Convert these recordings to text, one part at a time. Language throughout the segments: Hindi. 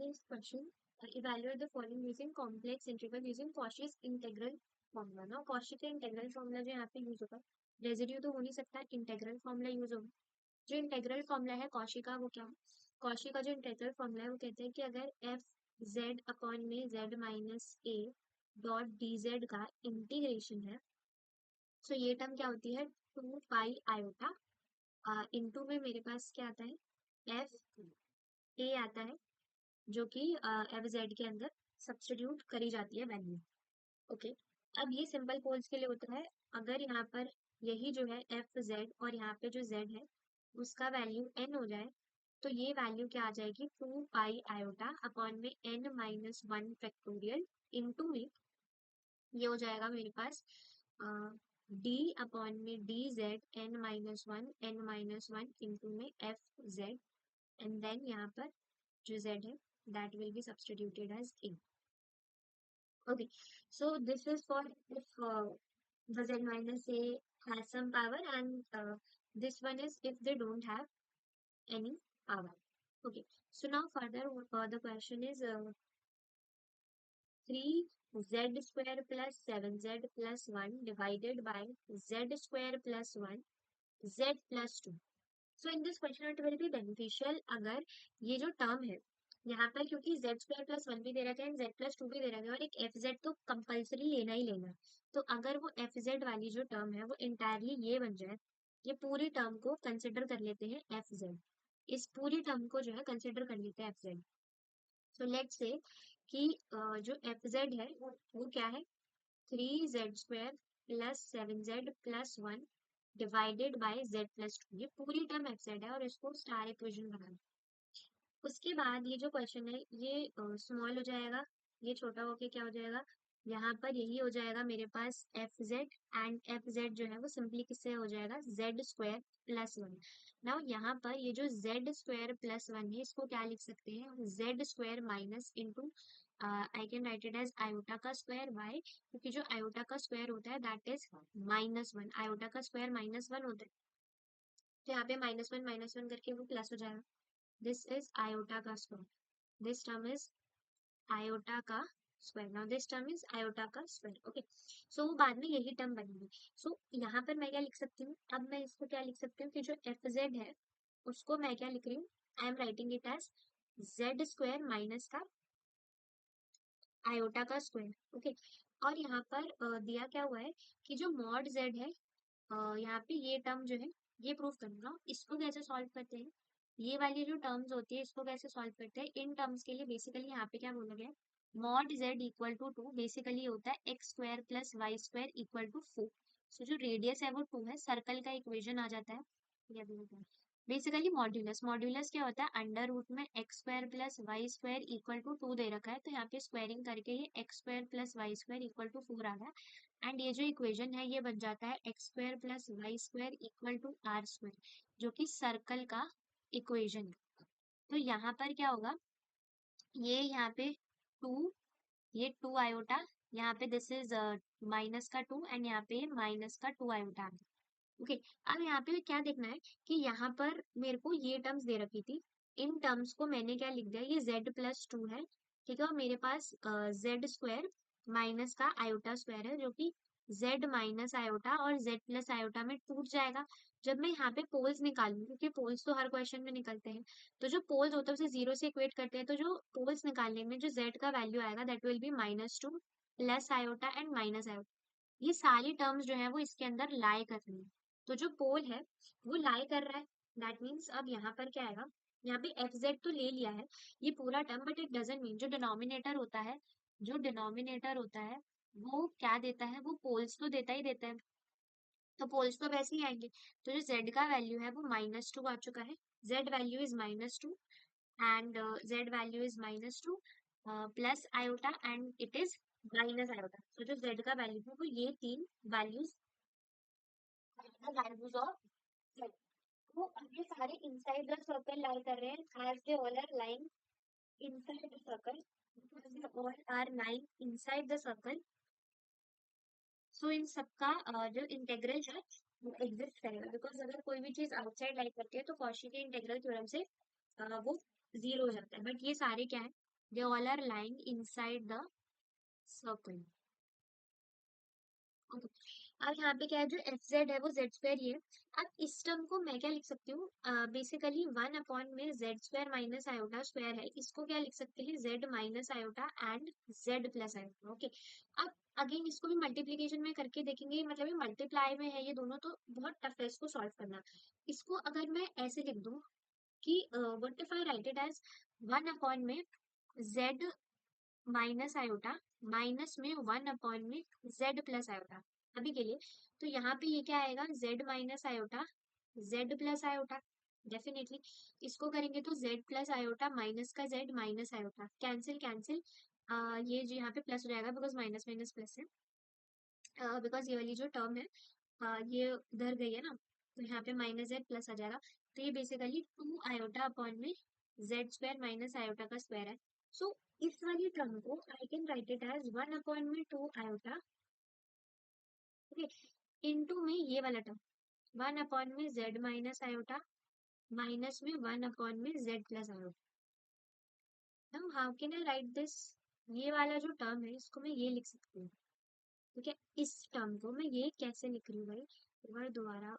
this question. Evaluate the following using complex integral using Cauchy's integral formula. Now Cauchy का इंटेग्रल फॉर्मूला जो यहाँ पे यूज होगा, रेजिड्यू तो हो नहीं सकता, इंटेग्रल फॉर्मूला यूज होगा। जो इंटेग्रल फॉर्मूला है कॉशी का वो क्या है? कॉशी का जो इंटेग्रल फॉर्मूला है वो कहते हैं कि अगर एफ जेड अपॉन में जेड माइनस ए डॉट डी जेड का इंटीग्रेशन है, तो ये टर्म क्या होती है? 2 पाई आयोटा इंटू में मेरे पास क्या आता है? एफ ए आता है, जो कि एफ जेड के अंदर सब्स्टिट्यूट करी जाती है वैल्यू। ओके, अब ये सिंपल पोल्स के लिए होता है। अगर यहाँ पर यही जो है एफ जेड और यहाँ पे जो जेड है उसका वैल्यू एन हो जाए, तो ये वैल्यू क्या आ जाएगी? 2 पाई आयोटा अपॉन में N minus one factorial into में ये हो जाएगा मेरे पास डी अपॉन में D Z N minus one into में एफ जेड, एंड देन यहाँ पर जो z है that will be substituted as a. Okay, so this is for if the z minus a has some power, and this one is if they don't have any power. Okay, so now further the question is 3z square plus 7z plus 1 divided by z square plus 1 z plus 2. So in this question it will be beneficial अगर ये जो टर्म है यहाँ पर, क्योंकि जेड स्क्वायर प्लस वन भी दे रखा है एंड जेड प्लस टू भी दे रखा है और एक एफ जेड तो कंपल्सरी लेना ही लेना है, तो अगर वो एफ जेड वाली जो टर्म है वो इंटायरली ये बन जाए, ये पूरी टर्म को कंसिडर कर लेते हैं एफ जेड, इस पूरी टर्म को जो है कंसिडर कर लेते हैं F Z. So let's say कि जो एफ जेड है वो क्या है? 3z² plus 7z plus 1 divided by z plus 2, ये पूरी टर्म एफ जेड है और इसको स्टार इक्वेशन बनाना। उसके बाद ये जो क्वेश्चन है ये स्मॉल हो जाएगा, ये छोटा होके क्या हो जाएगा? यहाँ पर यही हो जाएगा मेरे पास F Z, and F Z जो है वो सिंपली किससे हो जाएगा? Z square plus one. Now यहाँ पर ये जो जेड स्क्वायर प्लस वन है इसको क्या लिख सकते हैं? Z square minus into I can write it as iota का स्क्वायर। वाई? क्योंकि जो आयोटा का स्क्वायर होता है that is minus one, iota का स्क्वायर माइनस वन होता है, तो यहाँ पे माइनस वन करके वो प्लस हो जाएगा। दिस इज आयोटा का square, this term is iota का square, now this term is iota का स्क्वायर। ओके, सो वो बाद में यही टर्म बनेगी। सो यहाँ पर मैं क्या लिख सकती हूँ? अब मैं इसको क्या लिख सकती हूँ कि जो एफ जेड है उसको मैं क्या लिख रही हूँ? I am writing it as Z square minus का आयोटा का स्क्वायर। ओके, और यहाँ पर दिया क्या हुआ है कि जो मॉड जेड है यहाँ पे ये टर्म जो है ये प्रूव करना, इसको कैसे सॉल्व करते हैं? ये वाली जो टर्म्स होती है इसको कैसे सॉल्व करते हैं? इन टर्म्स के लिए बेसिकली यहाँ पे क्या बोला गया है? Mod Z equal to two basically होता है X square plus Y square equal to four. So जो रेडियस है वो टू है, सर्कल का इक्वेशन आ जाता है, ये भी होता है बेसिकली मॉड्यूलस। मॉड्यूलस क्या होता है? अंडर रूट में X square plus Y square equal to two दे रखा है, तो यहाँ पे स्क्वायरिंग करके ये X square plus Y square equal to four आ गया, एंड ये जो इक्वेशन है ये बन जाता है X square plus Y square equal to R square, जो कि सर्कल का इक्वेशन है। तो यहाँ पर क्या होगा? ये यहाँ पे टू, ये टू आयोटा, यहाँ पे दिस इज माइनस का टू, एंड यहाँ पे माइनस का टू आयोटा। ओके, अब यहाँ पे क्या देखना है कि यहाँ पर मेरे को ये टर्म्स दे रखी थी, इन टर्म्स को मैंने क्या लिख दिया? ये z प्लस टू है, ठीक है, और मेरे पास जेड स्क्वायर माइनस का आयोटा स्क्वायर है, जो कि z माइनस आयोटा और z प्लस आयोटा में टूट जाएगा जब मैं यहाँ पे पोल्स निकालूंगी, क्योंकि पोल्स तो हर क्वेश्चन में निकलते हैं। तो जो पोल्स होते हैं उसे जीरो से इक्वेट करते हैं, तो जो पोल्स निकालने में जो z का वैल्यू आएगा that will be minus two plus iota and minus iota, ये सारी टर्म्स जो है वो इसके अंदर लाई कर रही है। तो जो पोल है वो लाई कर रहा है, दैट मीन्स अब यहाँ पर क्या आएगा? यहाँ पे एफ जेड तो ले लिया है ये पूरा term, but it doesn't mean जो डिनोमिनेटर होता है, जो डिनोमिनेटर होता है वो क्या देता है? वो पोल्स तो देता ही देता है, तो पोल्स तो वैसे ही आएंगे। तो जो जेड का वैल्यू है वो माइनस टू आ चुका है, Z value is minus two, and Z value is minus two plus iota and it is minus iota. तो जो जेड का वैल्यू है वो ये तीन वैल्यूज वैल्यूज ऑफ जेड, वो अब ये सारे इनसाइड द सर्कल लाई कर रहे हैं, as they all are lying inside the circle, because they all are lying inside the circle, so इन सबका जो इंटेग्रल है वो एग्जिस्ट करेगा, बिकॉज अगर कोई भी चीज आउटसाइड लाई करती है तो कॉशी के इंटेग्रल थ्योरम से वो जीरो हो जाता है, बट ये सारे क्या है? They all are lying inside the circle. Okay, अब यहाँ पे क्या है, जो एफ जेड है वो जेड स्क्वायर ही है। अब इस टर्म को मैं क्या लिख सकती हूँ, बेसिकली 1 में Z square minus iota square है, इसको क्या लिख सकते हैं, Z minus iota and Z plus iota. Okay, अब अगेन इसको भी मल्टीप्लीकेशन में करके देखेंगे, मतलब ये मल्टीप्लाई में है ये दोनों, तो बहुत टफ है इसको सॉल्व करना। इसको अगर मैं ऐसे लिख दूं कि what if I write it as 1 में जेड माइनस आयोटा माइनस में 1 में जेड प्लस आयोटा, अभी के लिए। तो यहाँ पे ये क्या आएगा, Z minus iota Z plus iota, definitely. इसको करेंगे तो जेड प्लस आयोटा माइनस का Z minus iota, cancel cancel, ये जो यहाँ पे प्लस हो जाएगा बिकॉज माइनस माइनस प्लस है, बिकॉज ये वाली जो टर्म है ये उधर गई है ना, तो यहाँ पे माइनस जेड प्लस आ जाएगा। तो ये बेसिकली 2 आयोटा अपॉन में जेड स्क्वायर माइनस आयोटा का स्क्वायर है। सो इस वाली टर्म को I can write it as 1/2 iota, okay, into में ये वाला टर्म 1 में जेड माइनस आयोटा माइनस में 1 में Z plus iota. Now how can I right this, ये वाला जो टर्म है इसको मैं ये लिख सकती हूँ, ठीक है। इस टर्म को मैं ये कैसे लिख रही हूँ भाई, एक बार दोबारा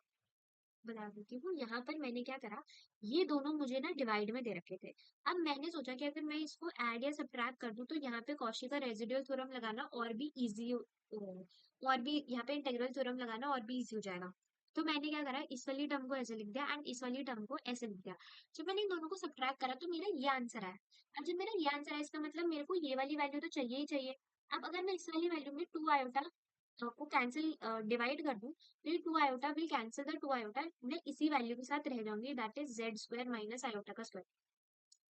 बता देती हूँ। यहाँ पर मैंने क्या करा, ये दोनों मुझे ना डिवाइड में दे रखे थे। अब मैंने सोचा कि अगर मैं इसको ऐड या सब्ट्रैक्ट कर दूं तो यहाँ पे कॉशी का रेसिडुअल थ्योरम लगाना और भी इजी, और भी यहाँ पे इंटीग्रल थ्योरम लगाना और भी इजी हो जाएगा। तो मैंने क्या करा, इस वाली टर्म को ऐसे लिख दिया एंड इस वाली टर्म को ऐसे लिख दिया। जब मैंने इन दोनों को सब्ट्रैक्ट करा तो मेरा ये आंसर आया। अब जब मेरा ये आंसर आया इसका मतलब मेरे को ये वाली वैल्यू तो चाहिए ही चाहिए। अब अगर मैं इस वाली वैल्यू में 2 आयोटा को कैंसिल डिवाइड कर दूं, तो ये 2 iota will cancel the 2 iota, मैं इसी वैल्यू के साथ रह जाऊंगी, that is Z square minus iota का स्क्वायर,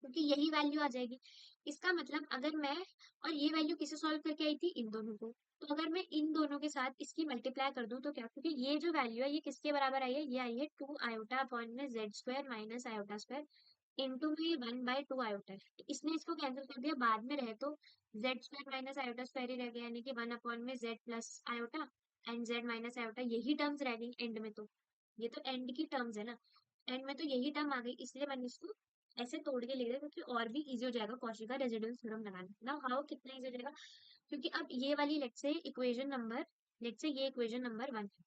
क्योंकि यही वैल्यू आ जाएगी। इसका मतलब अगर मैं, और ये वैल्यू किसे सॉल्व करके आई थी, इन दोनों को, तो अगर मैं इन दोनों के साथ इसकी मल्टीप्लाई कर दूं तो क्या, क्योंकि ये जो वैल्यू है ये किसके बराबर आई है, ये आई है 2 आयोटा अपॉन में Z square minus iota square into में 1/2 आयोटा है। तो इसने इसको कैंसिल कर दिया, बाद में रहे तो Z square minus iota square ही रह गया, यानी कि 1 में Z plus iota and Z minus iota, यही टर्म्स रह गई एंड में। तो ये तो एंड की टर्म्स है ना, एंड में तो यही टर्म आ गई, इसलिए मैंने इसको ऐसे तोड़ के लिख दिया क्योंकि और भी इजी हो जाएगा कौशी का रेजिडुअल थ्योरम लगाना। ना हाउ कितना इजी हो जाएगा, क्योंकि अब ये वाली लेट से ये इक्वेशन नंबर 1 है,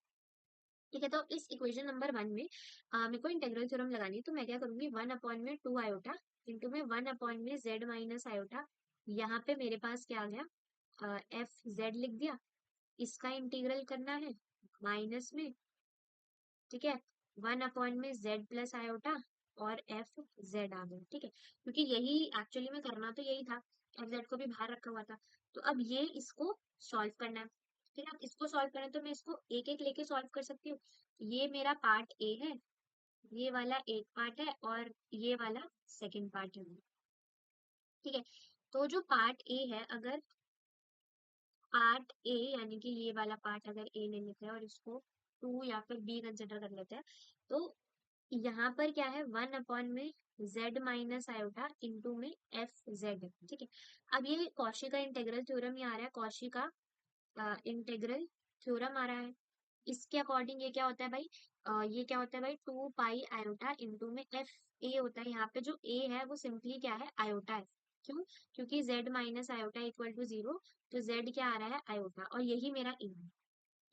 ठीक है। तो इस इक्वेशन नंबर 1 में मेरे को इंटीग्रल थ्योरम लगानी है, तो मैं क्या करूंगी, 1/2 आयोटा इंटू में 1 में जेड माइनस आयोटा, यहाँ पे मेरे पास क्या आ गया, एफ जेड लिख दिया, इसका इंटीग्रल करना है माइनस में, ठीक है, 1 में जेड प्लस आयोटा और एफ जेड आ गया, ठीक है, क्योंकि यही एक्चुअली में करना तो यही था, एफ जेड को भी बाहर रखा हुआ था। तो अब ये इसको सॉल्व करना है, फिर अब इसको सॉल्व करना है तो मैं इसको एक एक लेके सॉल्व कर सकती हूँ। ये मेरा पार्ट ए है, ये वाला एक पार्ट है और ये वाला सेकंड पार्ट है, ठीक है। तो जो पार्ट ए है, अगर पार्ट ए यानी कि ये वाला पार्ट अगर ए ले लेते हैं और इसको 2 या फिर बी कंसिडर कर लेते हैं, तो यहाँ पर क्या है, 1 में जेड माइनस आयोटा इंटू में एफ जेड, ठीक है। अब ये कौशी का इंटेग्रल थ्योरम ही आ रहा है, कौशी का इंटेग्रल थ्योरम आ रहा है। इसके अकॉर्डिंग ये क्या होता है भाई, ये क्या होता है भाई, 2 पाई आयोटा इंटू में एफ ए होता है। यहाँ पे जो ए है वो सिंपली क्या है, आयोटा है। क्यों, क्योंकि Z minus iota equal to 0, तो जेड क्या आ रहा है, आयोटा, और यही मेरा ए है।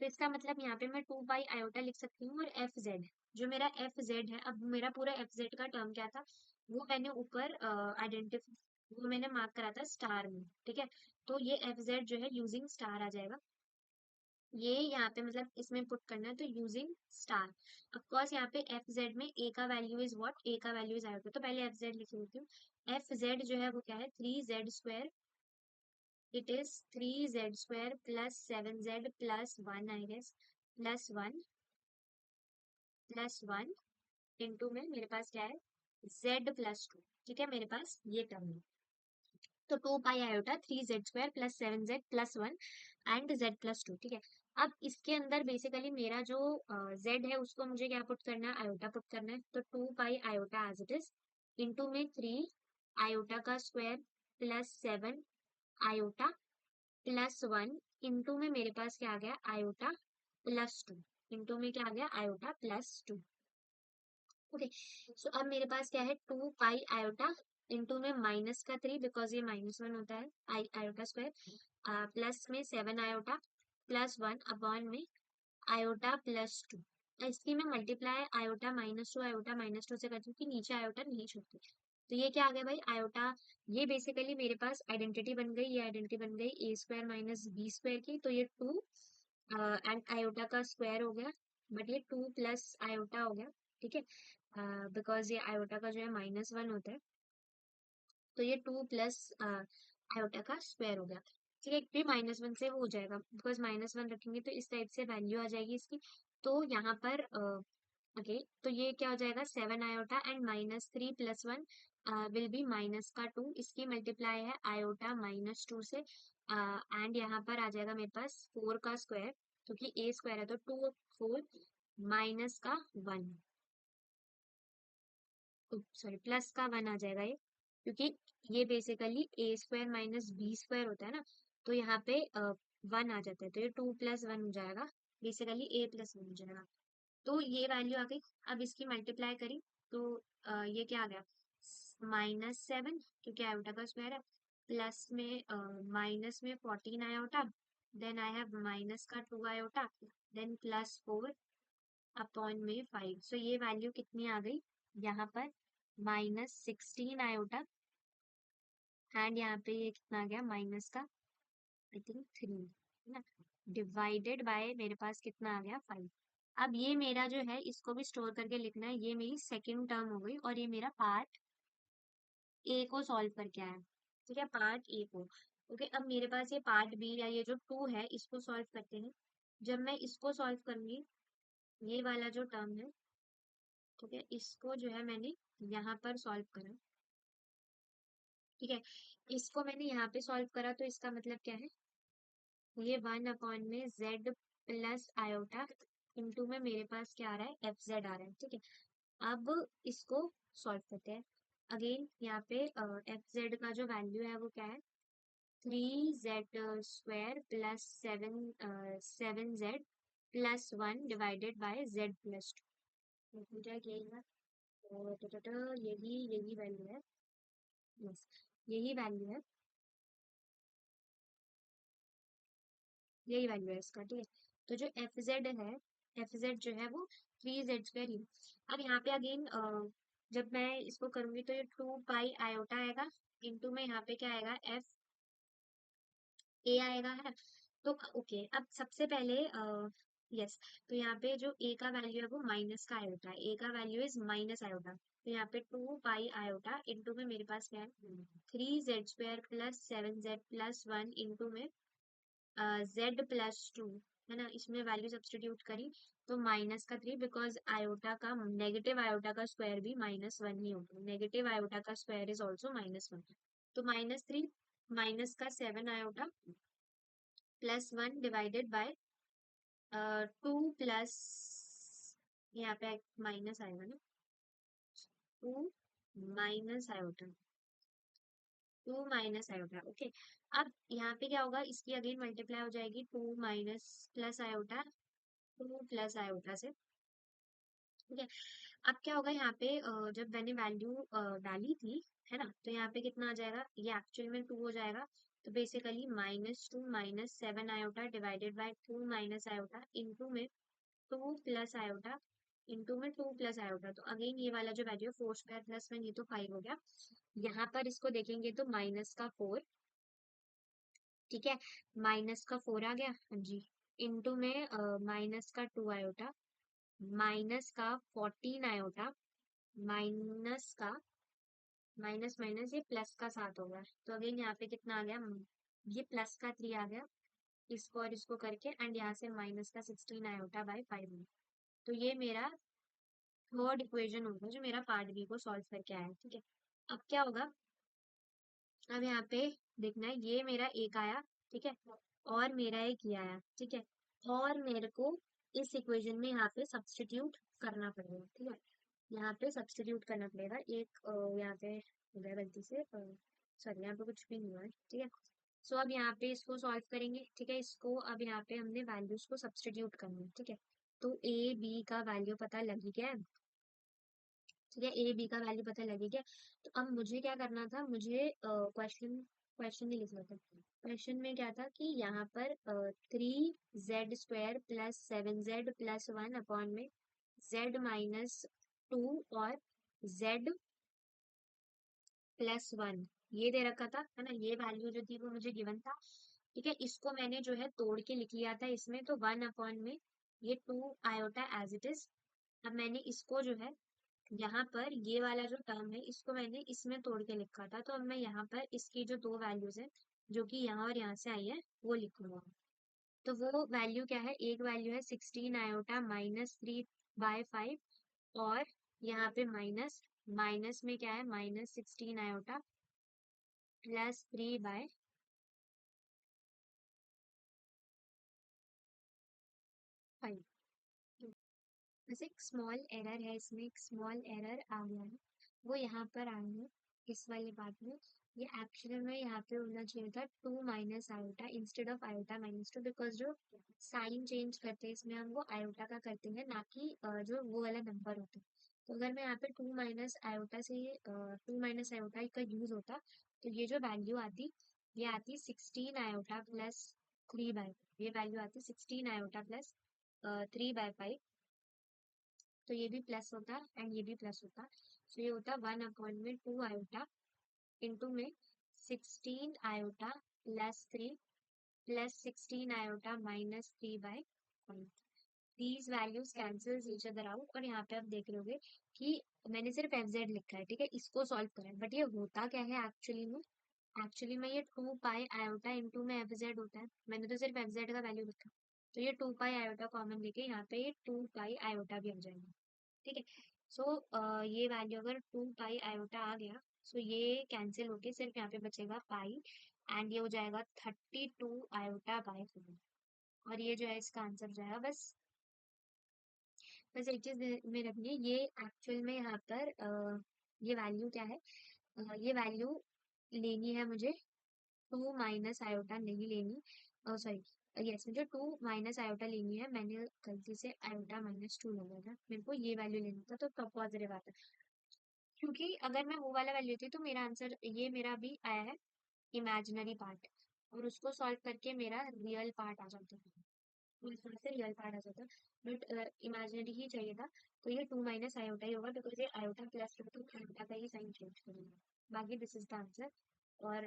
तो इसका मतलब यहाँ पे मैं 2 पाई आयोटा लिख सकती हूँ, और एफ जेड, जो मेरा एफ जेड है, अब मेरा पूरा एफ जेड का टर्म क्या था, वो मैंने ऊपर आइडेंटिफाई, वो मैंने मार्क करा था स्टार में, ठीक है। तो ये एफ जेड जो है यूजिंग स्टार आ जाएगा, ये यहाँ पे मतलब इसमें पुट करना है तो यूजिंग स्टार। ऑफ कोर्स यहाँ पे एफ जेड में ए का वैल्यू इज व्हाट, ए का वैल्यू इज आयोटा, तो पहले एफ जेड लिख लेती हूँ। एफ जेड जो है वो क्या है, 3z² it is 3z² plus 7z plus 1 I guess, plus one into में मेरे पास क्या है, z+2, ठीक है, मेरे पास ये टर्म है। तो 2 pi iota 3z² plus 7z plus 1 and z+2, ठीक है। अब इसके अंदर बेसिकली मेरा जो z है उसको मुझे क्या पुट करना है, आयोटा पुट करना है, तो 2 pi iota as it is into में 3 आयोटा का square plus 7 iota plus 1 into में मेरे पास क्या आ गया, आयोटा+2, इंटू में क्या आ गया, आयोटा+2, ओके। सो अब मेरे पास क्या है, 2 पाई आयोटा इंटू में माइनस का 3 बिकॉज ये -1 होता है आयोटा स्क्वायर, प्लस में 7 आयोटा प्लस 1 अपॉन में आयोटा प्लस 2। इसकी मैं मल्टीप्लाई आयोटा -2 आयोटा -2 से करती हूँ कि नीचे आयोटा नहीं छूटती। तो ये क्या आ गया भाई आयोटा, ये बेसिकली मेरे पास आइडेंटिटी बन गई, ये आइडेंटिटी बन गई ए स्क्वायर माइनस बी स्क्वायर की। तो ये 2 एंड आयोटा का स्क्वायर हो गया, बट ये 2 प्लस आयोटा हो गया, ठीक है, बिकॉज ये आयोटा का जो है -1 होता है। तो ये 2 प्लस आयोटा का स्क्वायर हो गया, ठीक है। फिर -1 से वो हो जाएगा, बिकॉज -1 रखेंगे तो इस टाइप से वैल्यू आ जाएगी इसकी। तो यहाँ पर ओके, तो ये क्या हो जाएगा 7 iota and -3 plus 1 will be minus का 2। इसकी मल्टीप्लाई है आयोटा -2 से, एंड यहाँ पर आ जाएगा मेरे पास 4 का स्क्वायर, क्योंकि ए स्क्वायर है तो 2 4 माइनस का 1, सॉरी प्लस का 1 आ जाएगा ये, क्योंकि ये बेसिकली ए स्क्वायर माइनस बी स्क्वायर होता है ना, तो यहाँ पे 1 आ जाता है, तो ये 2 प्लस 1 हो जाएगा, बेसिकली ए प्लस 1 हो जाएगा। तो ये वैल्यू आ गई। अब इसकी मल्टीप्लाई करी तो ये क्या आ गया -7, क्योंकि आयोटा का स्क्वायर है, प्लस में माइनस में 14 iota, then I have minus का 2 आयोटा, देन प्लस 4 अपॉन में 5। सो ये वैल्यू कितनी आ गई यहाँ पर -16 आयोटा, एंड यहाँ पे ये कितना आ गया माइनस का आई थिंक 3 है ना, डिवाइडेड बाय मेरे पास कितना आ गया 5। अब ये मेरा जो है इसको भी स्टोर करके लिखना है, ये मेरी सेकंड टर्म हो गई और ये मेरा पार्ट ए को सॉल्व करके आया, ठीक है, पार्ट ए को। ओके, अब मेरे पास ये पार्ट बी या ये जो 2 है इसको सॉल्व करते हैं। जब मैं इसको सॉल्व करूंगी, ये वाला जो टर्म है, ठीक है, इसको जो है मैंने यहाँ पर सॉल्व करा, ठीक है, इसको मैंने यहाँ पे सॉल्व करा, तो इसका मतलब क्या है, ये 1 अपॉन में z प्लस आयोटा इंटू में मेरे पास क्या आ रहा है एफ जेड आ रहा है, ठीक है। अब इसको सॉल्व करते हैं। अगेन यहाँ पे एफ जेड का जो वैल्यू है वो क्या है 3z square plus 7z plus 1 divided by z plus 2। यही है, यही यही वैल्यू है, यस यही वैल्यू है, यही वैल्यू है इसका, ठीक है। तो जो एफ जेड है, एफ जेड जो है वो 3z स्क्वायर ही। अब यहाँ पे अगेन जब मैं इसको करूंगी तो ये 2 पाई आयोटा आएगा, इंटू में यहाँ पे क्या आएगा एफ ए आएगा, है ना। तो ओके, अब सबसे पहले यस, तो यहाँ पे जो ए का वैल्यू है वो माइनस का आयोटा है, ए का वैल्यू इज माइनस आयोटा, तो यहाँ पे 2 पाई आयोटा इंटू में मेरे पास क्या है 3z square plus 7z plus 1 into में z+2, है ना, इसमें वैल्यू सब्सटीट्यूट करी तो -3, बिकॉज आयोटा का नेगेटिव आयोटा का स्क्वायर भी -1 ही होगा, नेगेटिव आयोटा का स्क्वायर इज ऑल्सो -1। तो -3 माइनस का 7 iota plus 1 divided by 2 plus, यहाँ पे माइनस आएगा ना, 2 minus iota, 2 minus iota, okay. अब यहाँ पे क्या होगा, इसकी अगेन मल्टीप्लाई हो जाएगी 2 minus plus iota 2 plus iota से, ठीक है। अब क्या होगा यहाँ पे जब मैंने वैल्यू डाली थी, है ना, तो यहाँ पे कितना आ जाएगा, ये एक्चुअल में 2 हो जाएगा, तो basically -2 minus 7 iota divided by 2 minus iota into में 2 प्लस आयोटा इंटू में 2 प्लस आयोटा। तो अगेन ये वाला जो वैल्यू 4 स्क्वायर प्लस 1 ये तो 5 हो गया, यहाँ पर इसको देखेंगे तो माइनस का 4, ठीक है, माइनस का 4 आ गया, हाँ जी, इंटू में माइनस का 2 आयोटा, माइनस का 14 आयोटा, माइनस का माइनस माइनस ये प्लस का 7 होगा, तो अगेन यहाँ पे कितना आ गया, ये प्लस का 3 आ गया, इसको और इसको करके, एंड यहाँ से माइनस का 16 आयोटा बाय 5। तो ये मेरा थर्ड इक्वेशन होगा जो मेरा पार्ट बी को सॉल्व करके आया है, ठीक है। अब क्या होगा, अब यहाँ पे देखना है, ये मेरा एक आया, ठीक है, और मेरा एक ये आया, ठीक है, और मेरे को इस इक्वेशन में यहाँ पे सब्सटीट्यूट करना पड़ेगा, ठीक है, यहाँ पे सब्सटीट्यूट करना पड़ेगा एक यहाँ पे हो गया गलती से, सॉरी यहाँ पे कुछ भी नहीं हुआ है, ठीक है। सो अब यहाँ पे इसको सॉल्व करेंगे, ठीक है, इसको अब यहाँ पे हमने वैल्यूज को सब्सटीट्यूट करना है, ठीक है। तो ए बी का वैल्यू पता लग ही गया है, या ए बी का वैल्यू पता लगे क्या। तो अब मुझे क्या करना था, मुझे क्वेश्चन क्वेश्चन नहीं लिखना था। क्वेश्चन में क्या था कि यहाँ पर 3z² plus 7z plus 1 upon में z-2 और z प्लस 1 ये दे रखा था, है ना। ये वैल्यू जो थी वो मुझे गिवन था। ठीक है, इसको मैंने जो है तोड़ के लिख लिया था इसमें, तो 1 अपॉन में ये 2 आयोटा एज इट इज। अब मैंने इसको जो है यहाँ पर ये वाला जो टर्म है इसको मैंने इसमें तोड़ के लिखा था, तो अब मैं यहाँ पर इसकी जो दो वैल्यूज है जो कि यहाँ और यहाँ से आई है वो लिखूंगा। तो वो वैल्यू क्या है, एक वैल्यू है 16 आयोटा -3/5 और यहाँ पे माइनस, माइनस में क्या है -16 आयोटा प्लस 3/5। बस एक स्मॉल एरर है इसमें, एक स्मॉल एरर आ गया है, वो यहाँ पर आया है इस वाले पार्ट में। ये एक्चुअली में यहाँ पे होना चाहिए था 2 minus iota instead of iota -2, because जो साइन चेंज करते हैं इसमें हम वो आयोटा का करते हैं, ना कि जो वो वाला नंबर होता है। तो अगर मैं यहाँ पे 2 माइनस आयोटा से 2 माइनस आयोटा का यूज होता, तो ये जो वैल्यू आती, ये आती 16 आयोटा प्लस 3/5। ये वैल्यू आती 16 आयोटा प्लस 3/5। तो ये भी प्लस होता एंड ये भी प्लस होता, तो ये होता 1 अपॉन में 2 आयोटा इंटू में 16 iota plus 3 plus 16 iota -3/5। These values cancels each other out, और यहाँ पे आप देख रहे होगे कि मैंने सिर्फ एफ लिखा है, ठीक है, इसको सॉल्व करा है, बट ये होता क्या है एक्चुअली में। एक्चुअली में ये 2 पाई आयोटा इंटू में एफ होता है, मैंने तो सिर्फ एफ का वैल्यू लिखा, तो ये 2 पाई आयोटा कॉमन लेके यहाँ पे ये 2 पाई आयोटा भी आ जाएगा। ठीक है, सो ये वैल्यू अगर 2 पाई आयोटा आ गया, सो ये कैंसिल होके सिर्फ यहाँ पे बचेगा पाई, एंड ये हो जाएगा 32 आयोटा/4। और ये जो है इसका आंसर जाएगा। बस बस एक चीज में रखनी है, ये एक्चुअल में यहाँ पर ये वैल्यू क्या है, ये वैल्यू लेनी है मुझे 2 माइनस आयोटा नहीं लेनी, सॉरी, यस, मुझे 2 माइनस आयोटा लेनी है, मैंने गलती से आयोटा -2 ले लिया था, मेरे को ये वैल्यू लेना था, तो तब पॉजिटिव आता। क्योंकि अगर मैं वो वाला वैल्यू थी तो मेरा आंसर ये मेरा भी आया है इमेजिनरी पार्ट, और उसको सॉल्व करके मेरा रियल पार्ट आ जाता है, उस तरह से रियल पार्ट आ जाता है, बट इमेजिनरी ही चाहिए था। तो ये 2 माइनस आयोटा ही होगा, बिकॉज ये आयोटा प्लस 2 आयोटा का ही साइन चेंज करेगा। बाकी दिस इज द आंसर। और